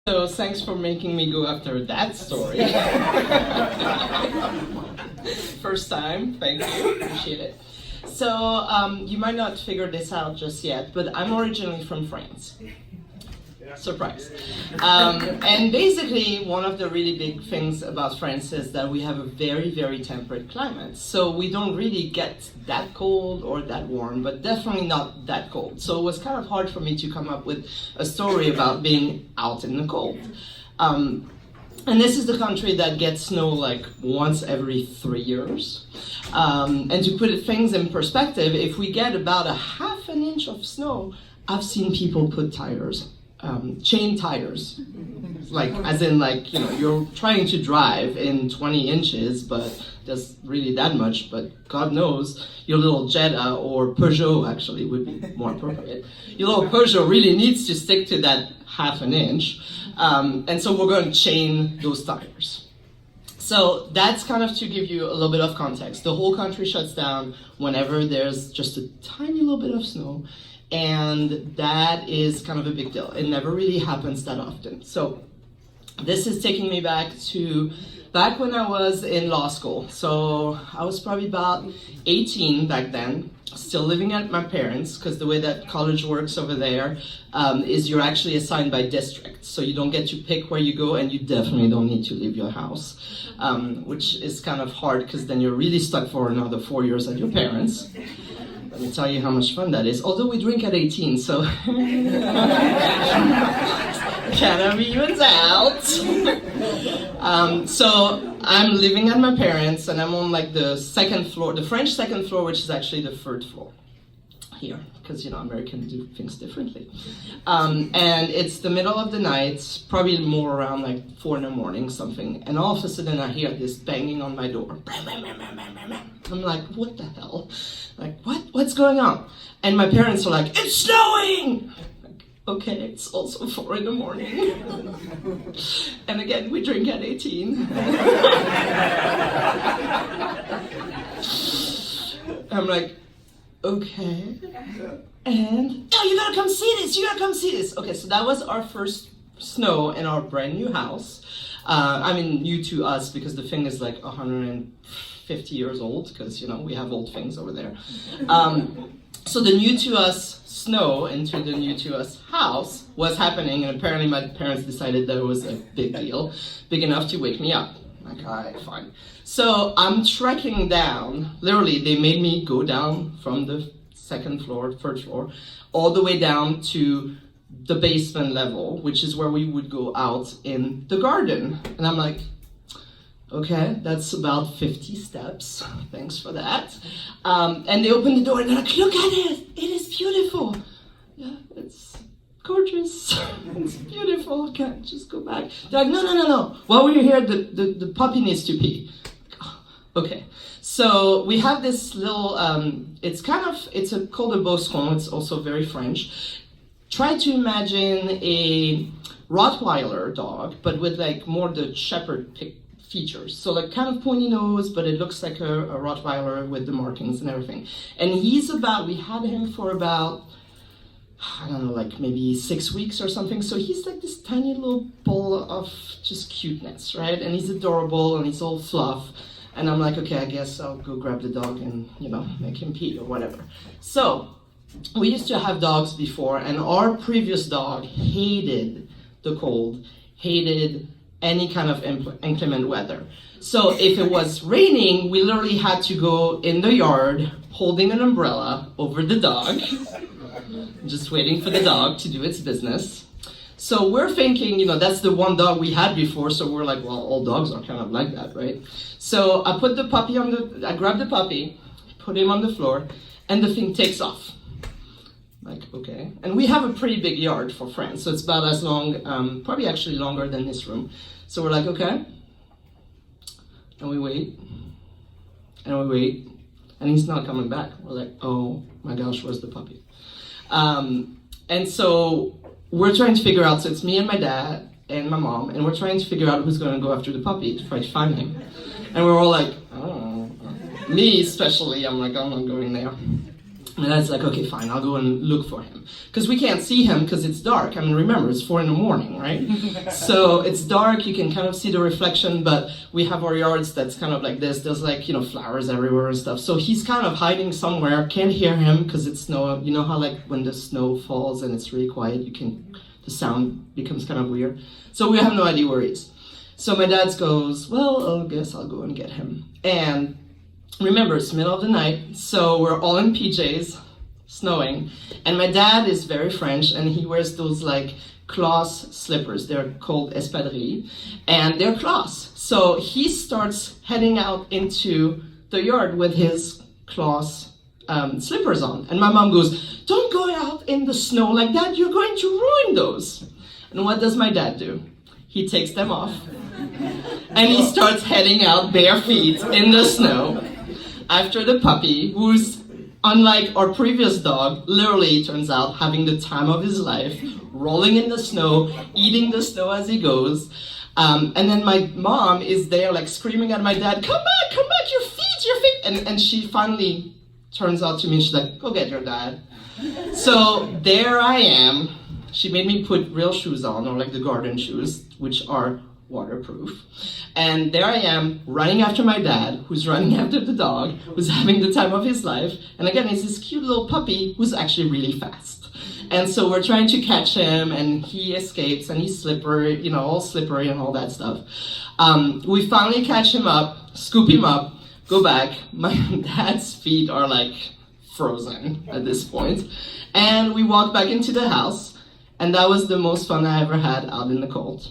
So thanks for making me go after that story. First time, thank you, appreciate it. So you might not figure this out just yet, but I'm originally from France. Surprise. And basically, one of the really big things about France is that we have a very, very temperate climate. So we don't really get that cold or that warm, but definitely not that cold. So it was kind of hard for me to come up with a story about being out in the cold. And this is the country that gets snow like once every 3 years. And to put things in perspective, if we get about a ½ inch of snow, I've seen people put tires. Chain tires, like as in like, you know, you're trying to drive in 20 inches, but there's really that much, but God knows your little Jetta or Peugeot actually would be more appropriate. Your little Peugeot really needs to stick to that ½ inch, and so we're going to chain those tires. So that's kind of to give you a little bit of context. The whole country shuts down whenever there's just a tiny little bit of snow. And that is kind of a big deal. It never really happens that often. So this is taking me back when I was in law school. So I was probably about 18 back then, still living at my parents', because the way that college works over there is you're actually assigned by district. So you don't get to pick where you go, and you definitely don't need to leave your house, which is kind of hard, because then you're really stuck for another 4 years at your parents'. Let me tell you how much fun that is. Although we drink at 18, so kind of evens out. So I'm living at my parents', and I'm on like the second floor, the French second floor, which is actually the third floor here, because you know Americans do things differently. And it's the middle of the night, probably more around like 4 in the morning, something. And all of a sudden I hear this banging on my door. I'm like, what the hell? Like, what's going on? And my parents are like, it's snowing! Like, okay, it's also 4 in the morning. And again, we drink at 18. I'm like, okay. And, no, you gotta come see this, Okay, so that was our first snow in our brand new house. I mean, new to us, because the thing is like 150 years old, because, you know, we have old things over there. So the new to us snow into the new to us house was happening, and apparently my parents decided that it was a big deal, big enough to wake me up. Like, all right, fine. So I'm trekking down, literally they made me go down from the second floor, third floor, all the way down to the basement level, which is where we would go out in the garden. And I'm like, okay, that's about 50 steps. Thanks for that. And they open the door and they're like, look at it. It is beautiful. Yeah, it's gorgeous. It's beautiful. Can't just go back. They're like, no. While we're here, the puppy needs to pee. Okay. So we have this little, it's called a bosseron. It's also very French. Try to imagine a Rottweiler dog, but with like more the shepherd features. So like kind of pointy nose, but it looks like a Rottweiler with the markings and everything. And we had him for about, I don't know, like maybe 6 weeks or something. So he's like this tiny little ball of just cuteness, right? And he's adorable and he's all fluff. And I'm like, okay, I guess I'll go grab the dog and, you know, make him pee or whatever. So we used to have dogs before, and our previous dog hated the cold, hated any kind of inclement weather. So if it was raining, we literally had to go in the yard holding an umbrella over the dog, just waiting for the dog to do its business. So we're thinking, you know, that's the one dog we had before, so we're like, well, all dogs are kind of like that, right? So I put the puppy I grabbed the puppy, put him on the floor, and the thing takes off. Like, okay. And we have a pretty big yard for France, so it's about as long, probably actually longer than this room. So we're like, okay. And we wait, and he's not coming back. We're like, oh my gosh, where's the puppy? And so we're trying to figure out, so it's me and my dad and my mom, and we're trying to figure out who's going to go after the puppy to try to find him. And we're all like, I don't know. Me especially, I'm like, I'm not going there. And dad's like, okay, fine, I'll go and look for him. Because we can't see him because it's dark. I mean, remember, it's 4 a.m, right? So it's dark, you can kind of see the reflection, but we have our yards that's kind of like this. There's like, flowers everywhere and stuff. So he's kind of hiding somewhere, can't hear him because it's snow. You know how like when the snow falls and it's really quiet, the sound becomes kind of weird. So we have no idea where he is. So my dad goes, well, I guess I'll go and get him. And remember, it's middle of the night, so we're all in PJs, snowing, and my dad is very French, and he wears those like cloth slippers. They're called espadrilles, and they're cloth. So he starts heading out into the yard with his cloth slippers on, and my mom goes, don't go out in the snow like that, you're going to ruin those. And what does my dad do? He takes them off, and he starts heading out bare feet in the snow after the puppy, who's, unlike our previous dog, literally turns out having the time of his life, rolling in the snow, eating the snow as he goes. And then my mom is there like screaming at my dad, come back, your feet. And she finally turns out to me, she's like, go get your dad. So there I am. She made me put real shoes on, or like the garden shoes, which are waterproof. And there I am, running after my dad, who's running after the dog, who's having the time of his life. And again, it's this cute little puppy who's actually really fast. And so we're trying to catch him, and he escapes, and he's slippery, all slippery and all that stuff. We finally catch him up, scoop him up, go back. My dad's feet are like frozen at this point. And we walk back into the house, and that was the most fun I ever had out in the cold.